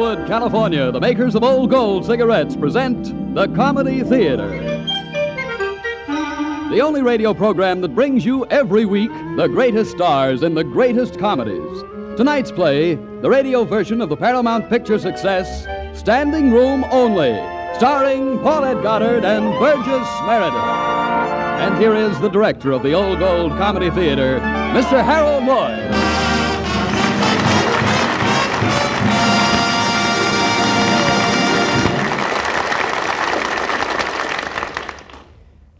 Inglewood, California, the makers of Old Gold cigarettes present the Comedy Theater. The only radio program that brings you every week the greatest stars in the greatest comedies. Tonight's play, the radio version of the Paramount Picture success, Standing Room Only, starring Paulette Goddard and Burgess Meredith. And here is the director of the Old Gold Comedy Theater, Mr. Harold Lloyd.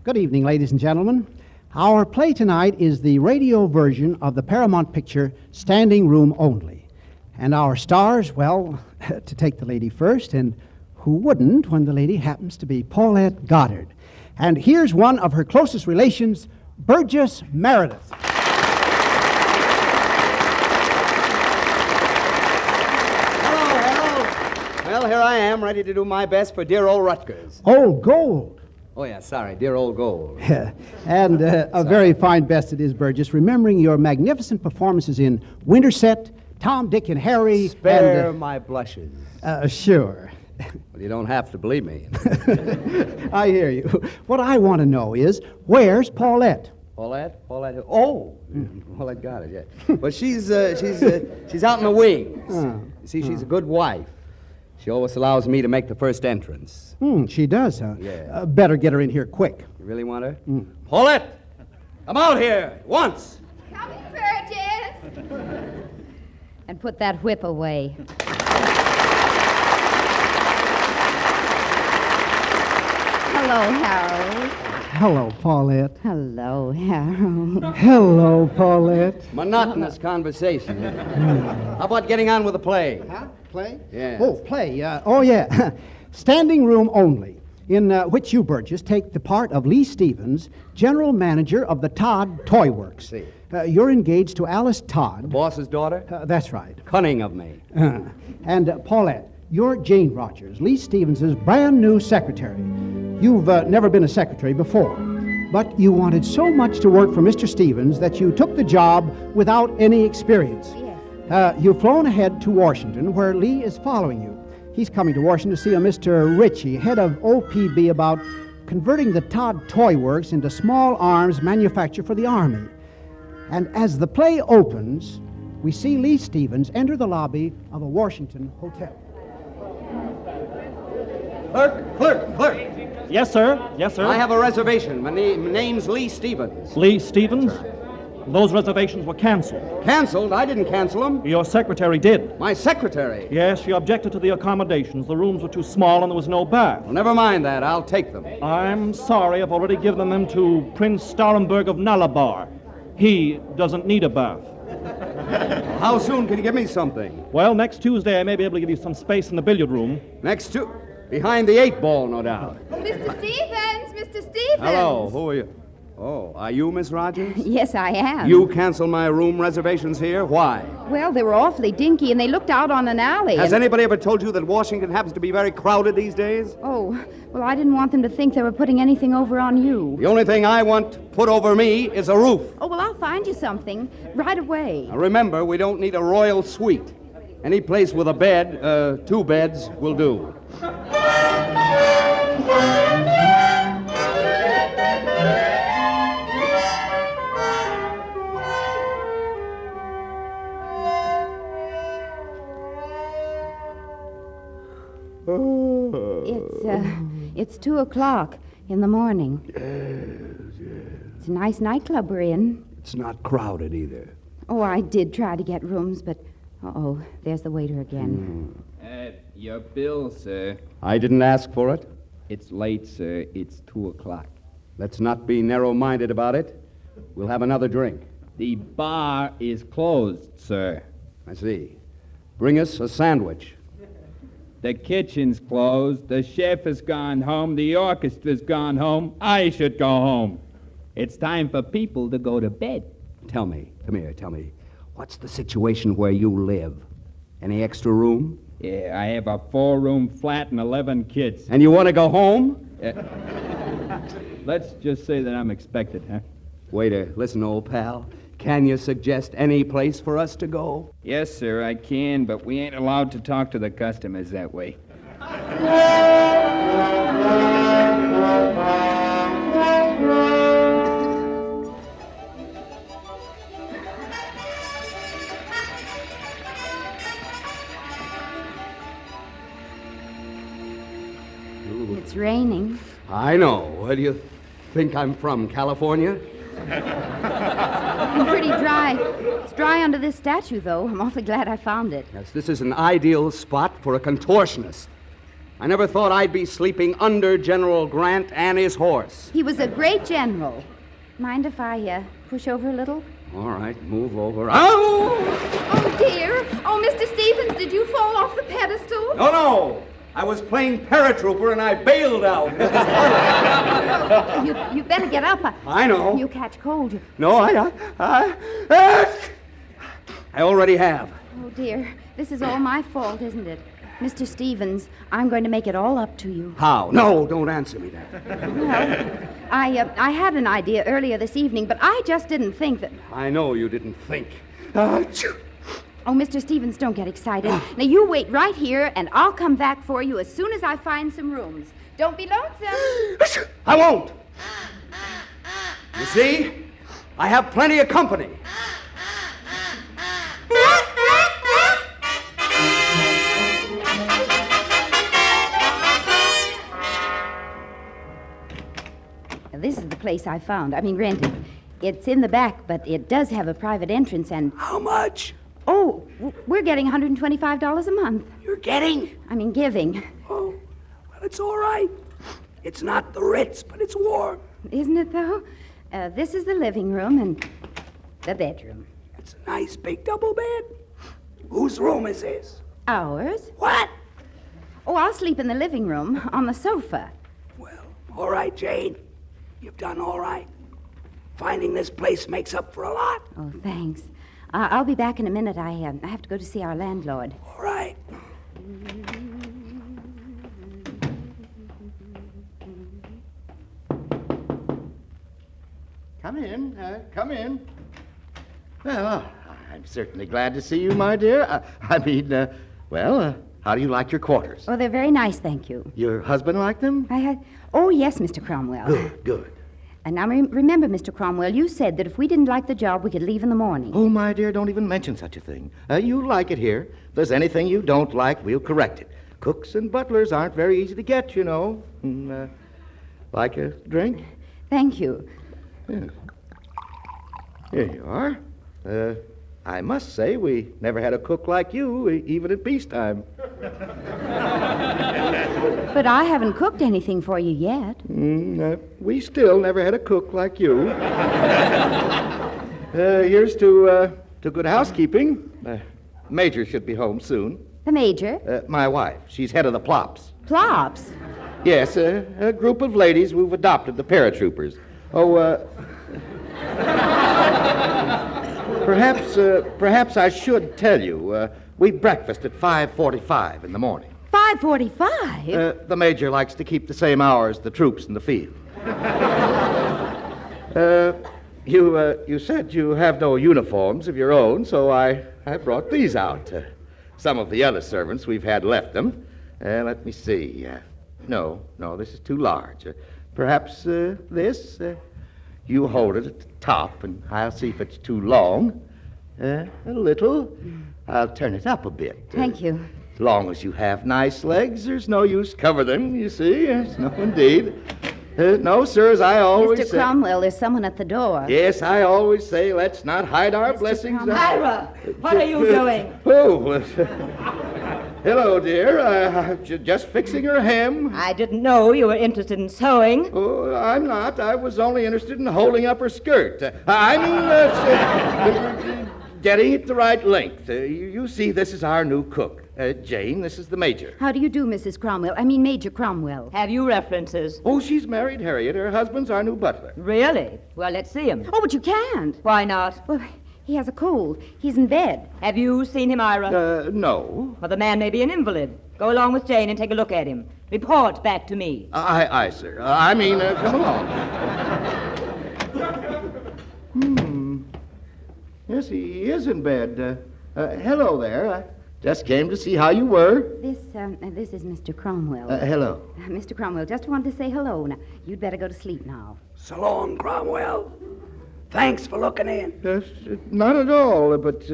Good evening, ladies and gentlemen. Our play tonight is the radio version of the Paramount picture Standing Room Only. And our stars, well, to take the lady first, and who wouldn't when the lady happens to be Paulette Goddard. And here's one of her closest relations, Burgess Meredith. Hello, Harold. Well, here I am, ready to do my best for dear old Rutgers. Old Gold. Oh, yeah, sorry, dear old Gold. And a very fine best it is, Burgess, remembering your magnificent performances in Winterset, Tom, Dick, and Harry. Spare my blushes. Sure. Well, you don't have to believe me. I hear you. What I want to know is, where's Paulette? Paulette? Paulette? Oh, Paulette got it, yeah. Well, she's out in the wings. You see, she's a good wife. She always allows me to make the first entrance. She does, huh? Yeah. Better get her in here quick. You really want her? Paulette! Come out here, once! Coming, Burgess! And put that whip away. Hello, Harold. Hello, Paulette. Hello, Harold. Hello, Paulette. Monotonous conversation. How about getting on with the play? Huh? Play? Yeah. Oh, play. Oh, yeah. Standing Room Only, in which you, Burgess, take the part of Lee Stevens, general manager of the Todd Toy Works. See. You're engaged to Alice Todd. Boss's daughter? That's right. Cunning of me. And Paulette, you're Jane Rogers, Lee Stevens' brand new secretary. You've never been a secretary before, but you wanted so much to work for Mr. Stevens that you took the job without any experience. Yes. You've flown ahead to Washington, where Lee is following you. He's coming to Washington to see a Mr. Ritchie, head of OPB, about converting the Todd Toy Works into small arms manufacture for the Army. And as the play opens, we see Lee Stevens enter the lobby of a Washington hotel. Clerk! Yes, sir. Yes, sir. I have a reservation. My name's Lee Stevens. Lee Stevens? Those reservations were canceled. Canceled? I didn't cancel them. Your secretary did. My secretary? Yes, she objected to the accommodations. The rooms were too small and there was no bath. Well, never mind that. I'll take them. I'm sorry. I've already given them to Prince Starenburg of Nalabar. He doesn't need a bath. How soon can you give me something? Well, next Tuesday I may be able to give you some space in the billiard room. Next to... Behind the 8-ball, no doubt. Oh, Mr. Stevens! Mr. Stevens! Hello, who are you? Oh, are you Miss Rogers? Yes, I am. You cancel my room reservations here? Why? Well, they were awfully dinky, and they looked out on an alley. Has anybody ever told you that Washington happens to be very crowded these days? Oh, well, I didn't want them to think they were putting anything over on you. The only thing I want put over me is a roof. Oh, well, I'll find you something right away. Now, remember, we don't need a royal suite. Any place with a bed, 2 beds, will do. It's 2 o'clock in the morning. It's a nice nightclub we're in. It's not crowded either. Oh, I did try to get rooms, but... Uh-oh, there's the waiter again. Your bill, sir. I didn't ask for it. It's late, sir. It's 2 o'clock. Let's not be narrow-minded about it. We'll have another drink. The bar is closed, sir. I see. Bring us a sandwich. The kitchen's closed. The chef has gone home. The orchestra's gone home. I should go home. It's time for people to go to bed. Tell me, come here, tell me. What's the situation where you live? Any extra room? Yeah, I have a 4-room flat and 11 kids. And you want to go home? Let's just say that I'm expected, huh? Waiter, listen, old pal. Can you suggest any place for us to go? Yes, sir, I can, but we ain't allowed to talk to the customers that way. It's raining. I know. Where do you think I'm from, California? Pretty dry. It's dry under this statue, though. I'm awfully glad I found it. Yes, this is an ideal spot for a contortionist. I never thought I'd be sleeping under General Grant and his horse. He was a great general. Mind if I push over a little? All right, move over. Oh! Oh, dear. Oh, Mr. Stevens, did you fall off the pedestal? No. I was playing paratrooper and I bailed out. You better get up. I know. You catch cold. No, I already have. Oh, dear. This is all my fault, isn't it? Mr. Stevens, I'm going to make it all up to you. How? No, don't answer me that. Well, I had an idea earlier this evening, but I just didn't think that... I know you didn't think. Oh, Mr. Stevens, don't get excited. Now, you wait right here, and I'll come back for you as soon as I find some rooms. Don't be lonesome. I won't. You see, I have plenty of company. Now, this is the place I found. Rented. It's in the back, but it does have a private entrance and... How much? Oh, we're getting $125 a month. You're getting? Giving. Oh, well, it's all right. It's not the Ritz, but it's warm. Isn't it, though? This is the living room and the bedroom. It's a nice big double bed. Whose room is this? Ours? What? Oh, I'll sleep in the living room on the sofa. Well, all right, Jane. You've done all right. Finding this place makes up for a lot. Oh, thanks. I'll be back in a minute. I have to go to see our landlord. All right. Come in. Come in. Well, I'm certainly glad to see you, my dear. How do you like your quarters? Oh, they're very nice, thank you. Your husband like them? Oh, yes, Mr. Cromwell. Good. And now remember, Mr. Cromwell, you said that if we didn't like the job, we could leave in the morning. Oh, my dear, don't even mention such a thing. You like it here. If there's anything you don't like, we'll correct it. Cooks and butlers aren't very easy to get, you know. Like a drink? Thank you. Yeah. Here you are. I must say, we never had a cook like you, even at peacetime. But I haven't cooked anything for you yet. We still never had a cook like you. Here's to good housekeeping. Major should be home soon. The Major? My wife. She's head of the Plops. Plops? Yes, a group of ladies who've adopted the paratroopers. Perhaps I should tell you, we breakfast at 5:45 in the morning. 5:45? The Major likes to keep the same hours the troops in the field. You said you have no uniforms of your own, so I brought these out. Some of the other servants we've had left them. Let me see. No, this is too large. Perhaps this. You hold it at the top, and I'll see if it's too long. A little. I'll turn it up a bit. Thank you. As long as you have nice legs, there's no use cover them, you see. Yes, no, indeed. No, sir, as I always Mr. say... Cromwell, there's someone at the door. Yes, I always say, let's not hide our Mr. blessings. Cromwell. Ira, what are you doing? Oh, hello, dear. Just fixing her hem. I didn't know you were interested in sewing. Oh, I'm not. I was only interested in holding up her skirt. Getting it the right length. You see, this is our new cook. Jane, this is the Major. How do you do, Mrs. Cromwell? Major Cromwell. Have you references? Oh, she's married, Harriet. Her husband's our new butler. Really? Well, let's see him. Oh, but you can't. Why not? Well, he has a cold. He's in bed. Have you seen him, Ira? No. Well, the man may be an invalid. Go along with Jane and take a look at him. Report back to me. Aye, sir. Come along. Yes, he is in bed. Hello there. I just came to see how you were. This is Mr. Cromwell. Hello. Mr. Cromwell, just wanted to say hello. Now, you'd better go to sleep now. So long, Cromwell. Thanks for looking in. Yes, not at all, but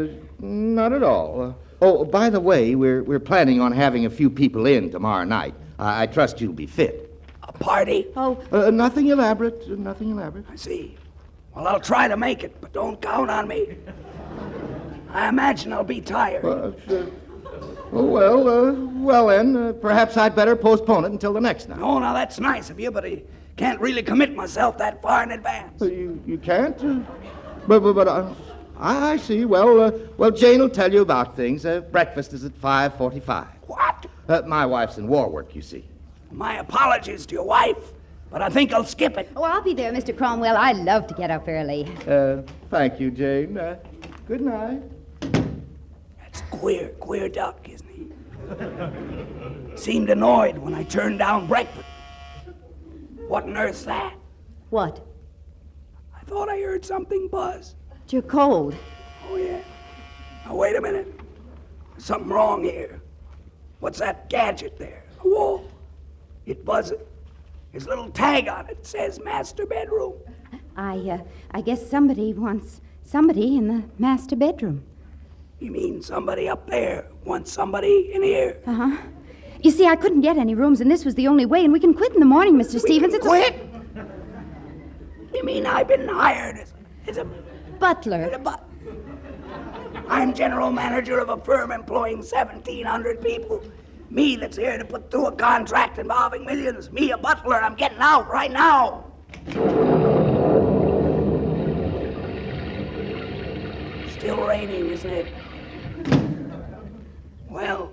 not at all. Oh, by the way, we're planning on having a few people in tomorrow night. I trust you'll be fit. A party? Oh, Nothing elaborate, nothing elaborate. I see. Well, I'll try to make it, but don't count on me. I imagine I'll be tired. Well then, perhaps I'd better postpone it until the next night. Oh, now that's nice of you, but I can't really commit myself that far in advance. You can't? But I see. Well, Jane will tell you about things. Breakfast is at 5:45. What? My wife's in war work, you see. My apologies to your wife, but I think I'll skip it. I'll be there, Mr. Cromwell. I love to get up early. Thank you, Jane. Good night. That's a queer duck, isn't he? Seemed annoyed when I turned down breakfast. What on earth's that? What? I thought I heard something buzz. You're cold. Oh, yeah. Now, wait a minute. There's something wrong here. What's that gadget there? A wall. It buzzes. There's a little tag on it. It says master bedroom. I guess somebody wants somebody in the master bedroom. You mean somebody up there wants somebody in here? Uh-huh. You see, I couldn't get any rooms, and this was the only way, and we can quit in the morning, Mr. Stevens. It's quit? You mean I've been hired as a butler? I'm general manager of a firm employing 1,700 people. Me that's here to put through a contract involving millions. Me a butler, I'm getting out right now. Still raining, isn't it? Well,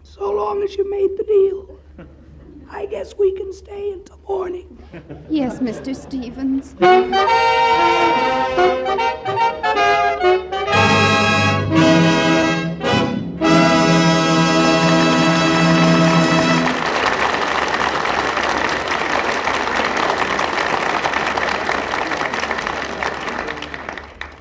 so long as you made the deal, I guess we can stay until morning. Yes, Mr. Stevens.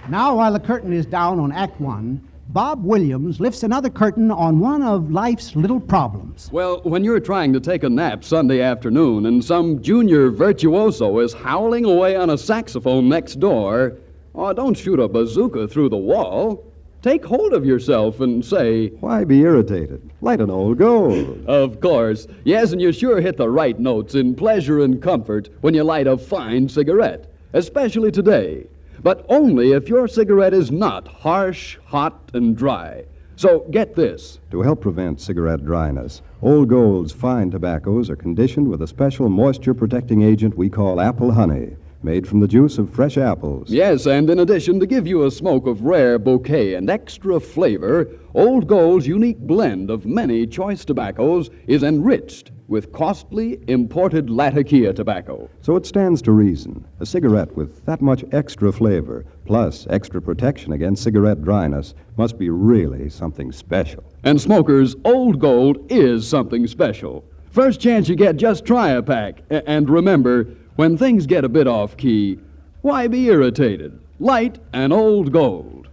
Now, while the curtain is down on Act One, Bob Williams lifts another curtain on one of life's little problems. Well, when you're trying to take a nap Sunday afternoon and some junior virtuoso is howling away on a saxophone next door, oh, don't shoot a bazooka through the wall. Take hold of yourself and say, "Why be irritated? Light an old gold." Of course. Yes, and you sure hit the right notes in pleasure and comfort when you light a fine cigarette, especially today. But only if your cigarette is not harsh, hot, and dry. So get this. To help prevent cigarette dryness, Old Gold's fine tobaccos are conditioned with a special moisture-protecting agent we call apple honey, made from the juice of fresh apples. Yes, and in addition, to give you a smoke of rare bouquet and extra flavor, Old Gold's unique blend of many choice tobaccos is enriched with costly imported Latakia tobacco. So it stands to reason. A cigarette with that much extra flavor, plus extra protection against cigarette dryness, must be really something special. And smokers, Old Gold is something special. First chance you get, just try a pack. And remember, when things get a bit off key, why be irritated? Light an Old Gold.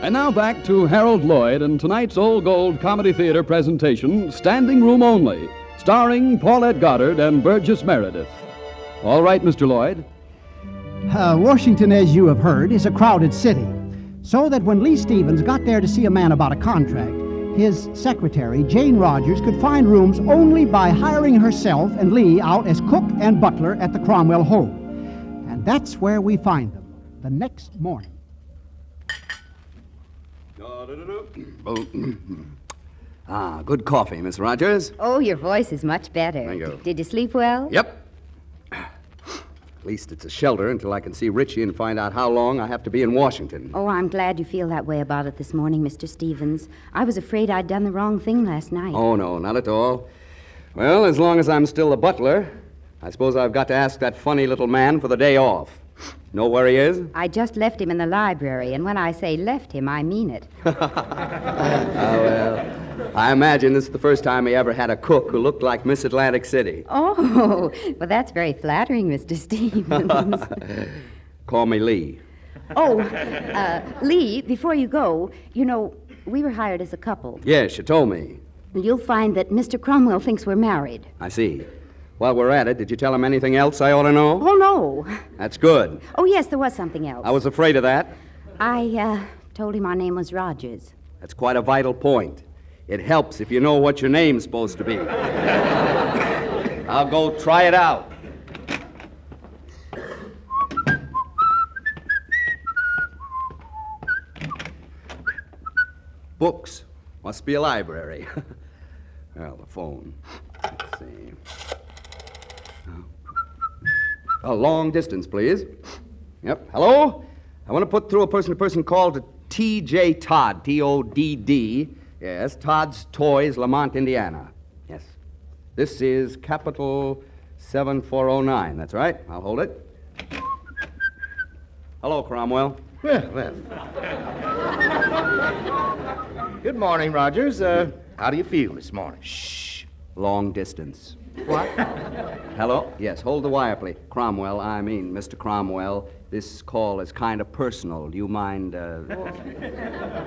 And now back to Harold Lloyd and tonight's Old Gold Comedy Theater presentation, Standing Room Only, starring Paulette Goddard and Burgess Meredith. All right, Mr. Lloyd. Washington, as you have heard, is a crowded city. So that when Lee Stevens got there to see a man about a contract, his secretary, Jane Rogers, could find rooms only by hiring herself and Lee out as cook and butler at the Cromwell home. And that's where we find them, the next morning. Good coffee, Miss Rogers. Oh, your voice is much better. Thank you. Did you sleep well? Yep. At least it's a shelter until I can see Richie and find out how long I have to be in Washington. Oh, I'm glad you feel that way about it this morning, Mr. Stevens. I was afraid I'd done the wrong thing last night. Oh, no, not at all. Well, as long as I'm still a butler, I suppose I've got to ask that funny little man for the day off. Know where he is? I just left him in the library, and when I say left him, I mean it. Well, I imagine this is the first time he ever had a cook who looked like Miss Atlantic City. Oh, well, that's very flattering, Mr. Stevens. Call me Lee. Oh, Lee, before you go, you know, we were hired as a couple. Yes, you told me. You'll find that Mr. Cromwell thinks we're married. I see. While we're at it, did you tell him anything else I ought to know? Oh, no. That's good. Oh, yes, there was something else. I was afraid of that. I told him our name was Rogers. That's quite a vital point. It helps if you know what your name's supposed to be. I'll go try it out. Books. Must be a library. Well, the phone. Let's see. A long distance, please. Yep. Hello? I want to put through a person-to-person call to T.J. Todd, T-O-D-D. Yes, Todd's Toys, Lamont, Indiana. Yes. This is capital 7409. That's right. I'll hold it. Hello, Cromwell. Well. Good morning, Rogers. How do you feel this morning? Shh. Long distance. What? Hello? Yes, hold the wire, please. Cromwell, I mean, Mr. Cromwell, this call is kind of personal. Do you mind,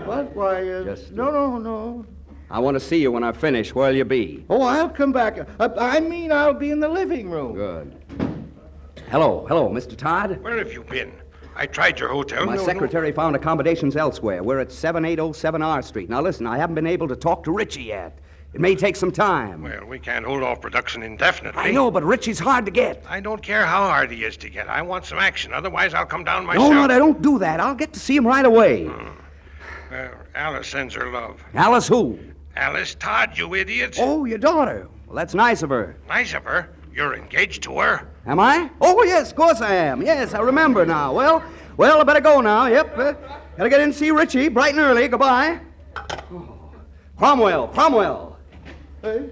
What? Why, No. I want to see you when I finish. Where'll you be? Oh, I'll come back. I'll be in the living room. Good. Hello, Mr. Todd. Where have you been? I tried your hotel. My secretary found accommodations elsewhere. We're at 7807 R Street. Now, listen, I haven't been able to talk to Richie yet. It may take some time. Well, we can't hold off production indefinitely. I know, but Richie's hard to get. I don't care how hard he is to get. I want some action. Otherwise, I'll come down myself. No, don't do that. I'll get to see him right away. Well, Alice sends her love. Alice who? Alice Todd, you idiot. Oh, your daughter. Well, that's nice of her. Nice of her. You're engaged to her. Am I? Oh, yes, of course I am. Yes, I remember now. Well, I better go now. Yep. Gotta get in and see Richie bright and early. Goodbye. Oh. Cromwell.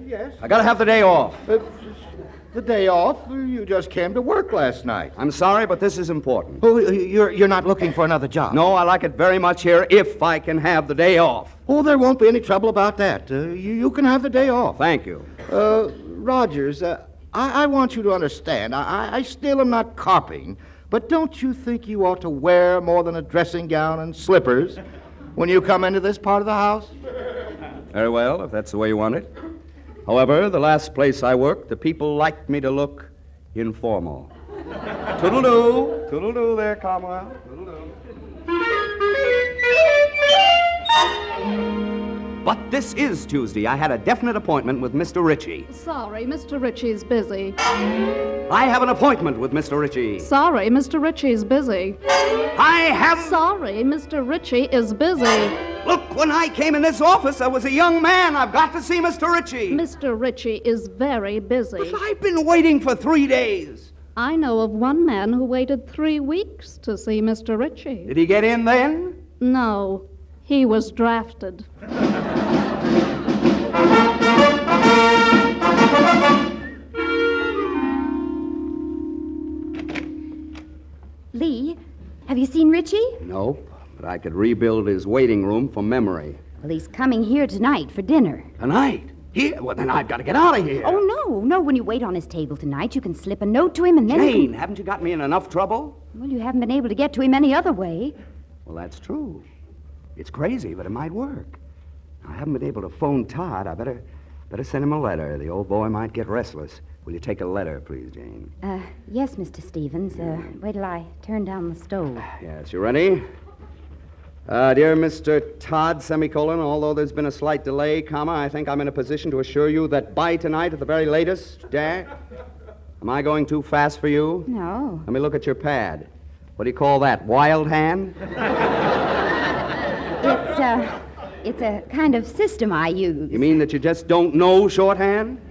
Yes? I gotta have the day off. The day off? You just came to work last night. I'm sorry, but this is important. Oh, you're not looking for another job? No, I like it very much here if I can have the day off. Oh, there won't be any trouble about that. You can have the day off. Thank you. Rogers, I want you to understand. I still am not carping, but don't you think you ought to wear more than a dressing gown and slippers when you come into this part of the house? Very well, if that's the way you want it. However, the last place I worked, the people liked me to look informal. Toodle-doo. Toodle-doo there, Cromwell. Toodle-doo. But this is Tuesday. I had a definite appointment with Mr. Ritchie. Sorry, Mr. Ritchie's busy. I have an appointment with Mr. Ritchie. Sorry, Mr. Ritchie's busy. I have... Sorry, Mr. Ritchie is busy. Look, when I came in this office, I was a young man. I've got to see Mr. Ritchie. Mr. Ritchie is very busy. But I've been waiting for 3 days. I know of one man who waited 3 weeks to see Mr. Ritchie. Did he get in then? No, he was drafted. Lee, have you seen Richie? Nope, but I could rebuild his waiting room from memory. Well, he's coming here tonight for dinner. Tonight? Here? Well, then I've got to get out of here. Oh, no. When you wait on his table tonight, you can slip a note to him and then... Jane, haven't you got me in enough trouble? Well, you haven't been able to get to him any other way. Well, that's true. It's crazy, but it might work. I haven't been able to phone Todd. I better send him a letter. The old boy might get restless. Will you take a letter, please, Jane? Yes, Mr. Stevens. Wait till I turn down the stove. Yes, you ready? Dear Mr. Todd, semicolon, although there's been a slight delay, comma, I think I'm in a position to assure you that by tonight at the very latest, dash. Am I going too fast for you? No. Let me look at your pad. What do you call that, wild hand? It's a kind of system I use. You mean that you just don't know shorthand?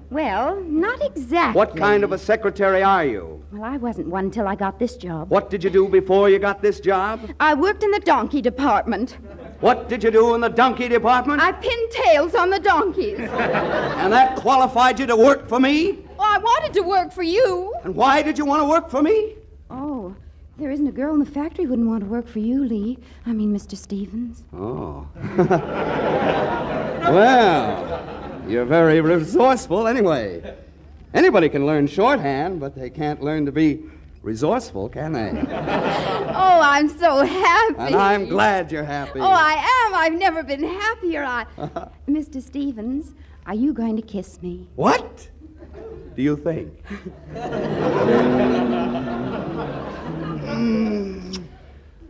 Well, not exactly. What kind of a secretary are you? Well, I wasn't one until I got this job. What did you do before you got this job? I worked in the donkey department. What did you do in the donkey department? I pinned tails on the donkeys. And that qualified you to work for me? Well, I wanted to work for you. And why did you want to work for me? Oh, There isn't a girl in the factory who wouldn't want to work for you, Lee. I mean, Mr. Stevens. Oh. Well, you're very resourceful anyway. Anybody can learn shorthand, but they can't learn to be resourceful, can they? Oh, I'm so happy. And I'm glad you're happy. Oh, I am. I've never been happier. Mr. Stevens, are you going to kiss me? What do you think?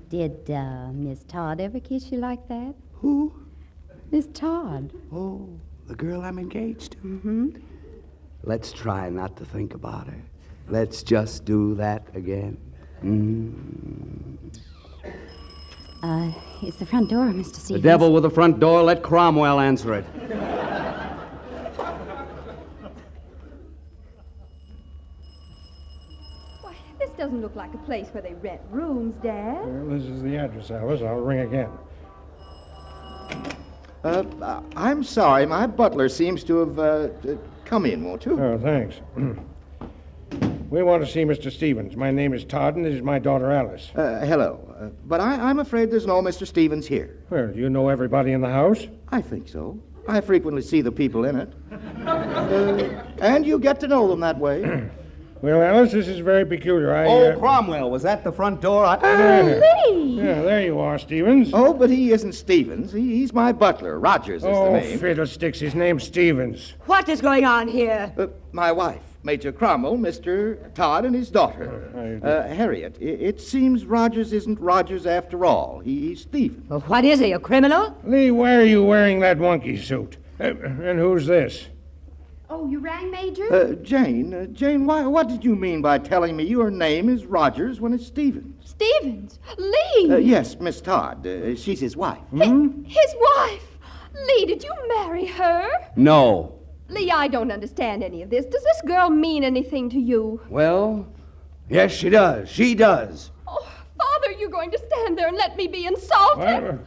Did Miss Todd ever kiss you like that? Who? Miss Todd. Oh, the girl I'm engaged to? Mm-hmm. Let's try not to think about her. Let's just do that again. It's the front door, Mr. Stevens. The devil with the front door, let Cromwell answer it. Why, this doesn't look like a place where they rent rooms, Dad. Well, this is the address, Alice. I'll ring again. I'm sorry. My butler seems to have come in, won't you? Oh, thanks. We want to see Mr. Stevens. My name is Todd, and this is my daughter, Alice. Hello. But I'm afraid there's no Mr. Stevens here. Well, do you know everybody in the house? I think so. I frequently see the people in it. And you get to know them that way. Well, Alice, this is very peculiar. Cromwell, was that the front door? Lee! Yeah, there you are, Stevens. Oh, but he isn't Stevens. He's my butler. Rogers is the name. Fiddlesticks. His name's Stevens. What is going on here? My wife, Major Cromwell, Mr. Todd, and his daughter, Harriet. It seems Rogers isn't Rogers after all. He's Stevens. Well, what is he, a criminal? Lee, why are you wearing that monkey suit? And who's this? Oh, you rang, Major? Jane, what did you mean by telling me your name is Rogers when it's Stevens? Stevens? Lee! Yes, Miss Todd. She's his wife. His wife! Lee, did you marry her? No. Lee, I don't understand any of this. Does this girl mean anything to you? Well, yes, she does. She does. Oh, Father, you're going to stand there and let me be insulted?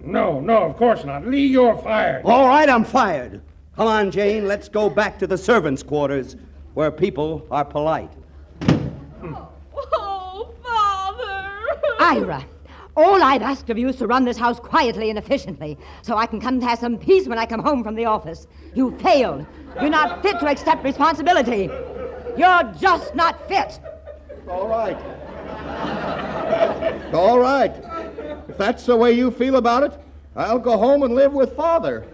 No, of course not. Lee, you're fired. All right, I'm fired. Come on, Jane, let's go back to the servants' quarters where people are polite. Oh, Father! Ira, all I've asked of you is to run this house quietly and efficiently so I can come to have some peace when I come home from the office. You failed. You're not fit to accept responsibility. You're just not fit. All right. All right. If that's the way you feel about it, I'll go home and live with Father.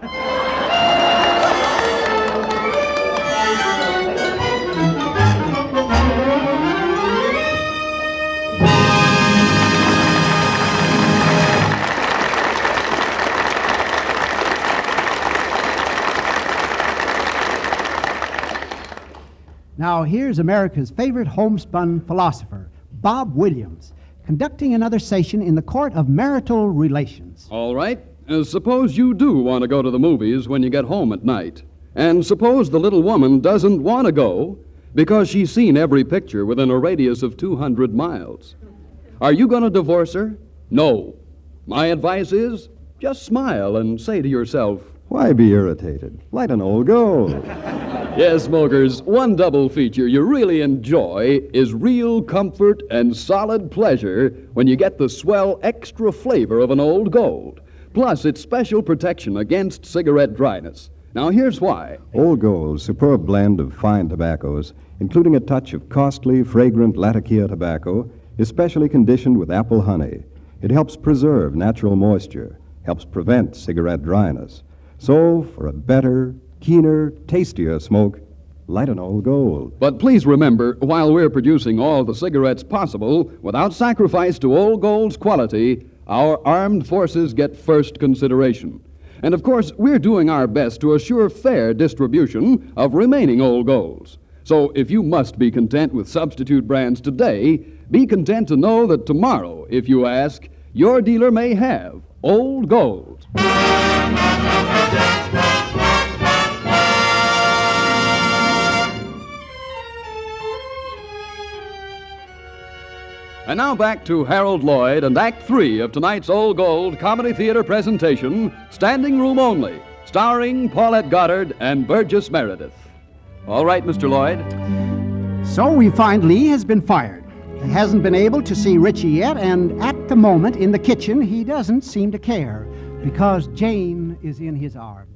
Now, here's America's favorite homespun philosopher, Bob Williams, conducting another session in the Court of Marital Relations. All right. Suppose you do want to go to the movies when you get home at night. And suppose the little woman doesn't want to go because she's seen every picture within a radius of 200 miles. Are you going to divorce her? No. My advice is just smile and say to yourself, Why be irritated? Light an old gold. Yes, smokers, one double feature you really enjoy is real comfort and solid pleasure when you get the swell extra flavor of an Old Gold. Plus, it's special protection against cigarette dryness. Now, here's why. Old Gold's superb blend of fine tobaccos, including a touch of costly, fragrant Latakia tobacco, is specially conditioned with apple honey. It helps preserve natural moisture, helps prevent cigarette dryness. So, for a better, keener, tastier smoke, light an Old Gold. But please remember, while we're producing all the cigarettes possible without sacrifice to Old Gold's quality, our armed forces get first consideration. And of course, we're doing our best to assure fair distribution of remaining Old Golds. So if you must be content with substitute brands today, be content to know that tomorrow, if you ask, your dealer may have Old Gold. And now back to Harold Lloyd and Act 3 of tonight's Old Gold Comedy Theater presentation, Standing Room Only, starring Paulette Goddard and Burgess Meredith. All right, Mr. Lloyd. So we find Lee has been fired. He hasn't been able to see Richie yet, and at the moment in the kitchen, he doesn't seem to care because Jane is in his arms.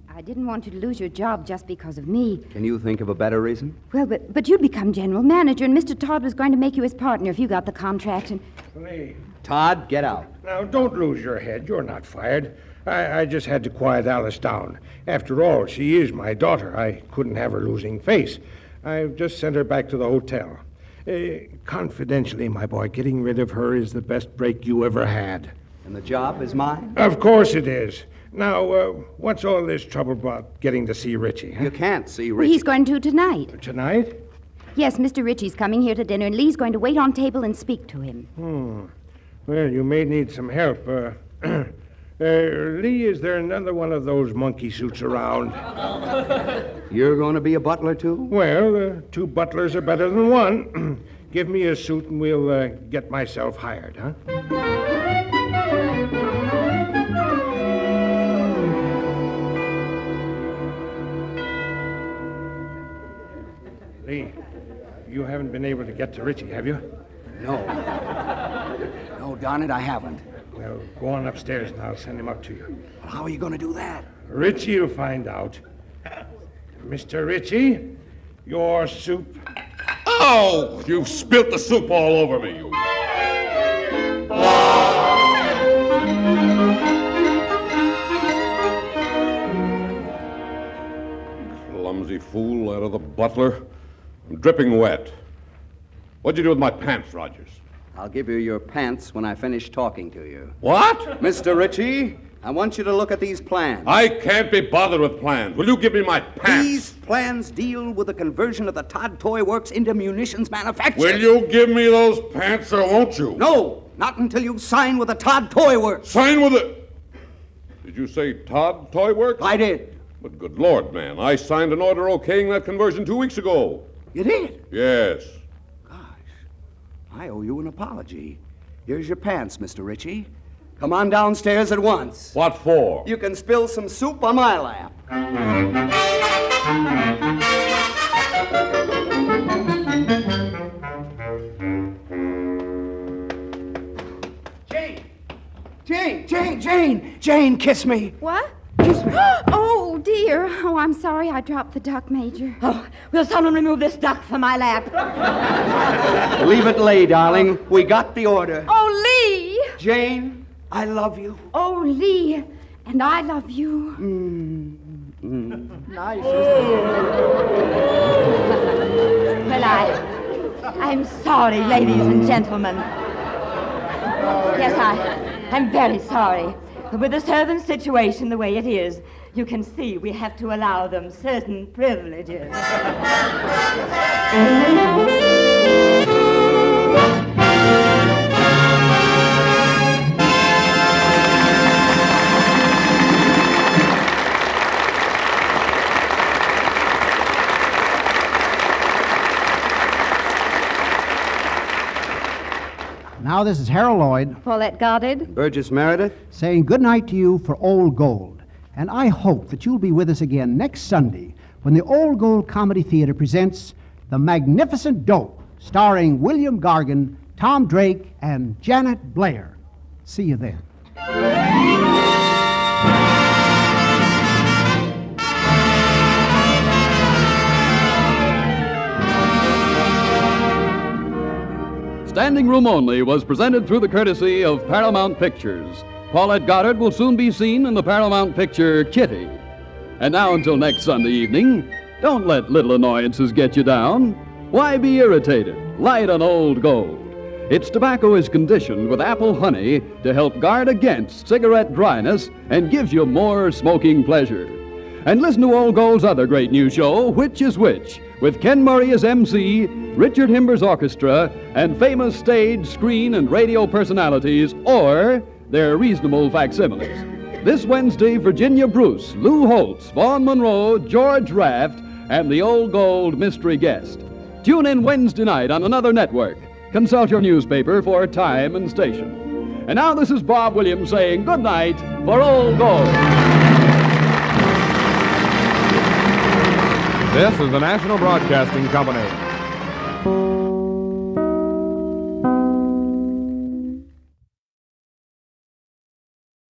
I didn't want you to lose your job just because of me. Can you think of a better reason? Well, but you'd become general manager, and Mr. Todd was going to make you his partner if you got the contract. And Lee. Todd, get out. Now, don't lose your head. You're not fired. I just had to quiet Alice down. After all, she is my daughter. I couldn't have her losing face. I've just sent her back to the hotel. Confidentially, my boy, getting rid of her is the best break you ever had. And the job is mine? Of course it is. Now, what's all this trouble about getting to see Richie? Huh? You can't see Richie. Well, he's going to tonight. Tonight? Yes, Mr. Ritchie's coming here to dinner, and Lee's going to wait on table and speak to him. Well, you may need some help. Lee, is there another one of those monkey suits around? You're going to be a butler, too? Well, 2 butlers are better than 1. Give me a suit and we'll get myself hired, huh? Lee, you haven't been able to get to Richie, have you? No. No, darn it, I haven't. Well, go on upstairs and I'll send him up to you. Well, how are you going to do that? Richie'll find out. Mr. Ritchie, your soup. Oh, you've spilt the soup all over me. Clumsy fool, out of the butler. I'm dripping wet. What'd you do with my pants, Rogers? I'll give you your pants when I finish talking to you. What? Mr. Ritchie, I want you to look at these plans. I can't be bothered with plans. Will you give me my pants? These plans deal with the conversion of the Todd Toy Works into munitions manufacture. Will you give me those pants or won't you? No, not until you sign with the Todd Toy Works. Sign with it? Did you say Todd Toy Works? I did. But good Lord, man, I signed an order okaying that conversion 2 weeks ago. You did? Yes. I owe you an apology. Here's your pants, Mr. Ritchie. Come on downstairs at once. What for? You can spill some soup on my lap. Jane, kiss me. What? Oh, dear. Oh, I'm sorry I dropped the duck, Major. Oh, will someone remove this duck from my lap? Leave it lay, darling. We got the order. Oh, Lee! Jane, I love you. Oh, Lee, and I love you. Nice. Well, I'm sorry, ladies and gentlemen. Yes, I'm very sorry. But with the servant situation the way it is, you can see we have to allow them certain privileges. Now, this is Harold Lloyd. Paulette Goddard. Burgess Meredith. Saying good night to you for Old Gold. And I hope that you'll be with us again next Sunday when the Old Gold Comedy Theater presents The Magnificent Dope, starring William Gargan, Tom Drake, and Janet Blair. See you then. Standing Room Only was presented through the courtesy of Paramount Pictures. Paulette Goddard will soon be seen in the Paramount picture Kitty. And now until next Sunday evening, don't let little annoyances get you down. Why be irritated? Light on Old Gold. Its tobacco is conditioned with apple honey to help guard against cigarette dryness and gives you more smoking pleasure. And listen to Old Gold's other great new show, Which is Which, with Ken Murray as MC, Richard Himber's orchestra, and famous stage, screen, and radio personalities, or their reasonable facsimiles. This Wednesday, Virginia Bruce, Lou Holtz, Vaughn Monroe, George Raft, and the Old Gold mystery guest. Tune in Wednesday night on another network. Consult your newspaper for time and station. And now this is Bob Williams saying good night for Old Gold. This is the National Broadcasting Company.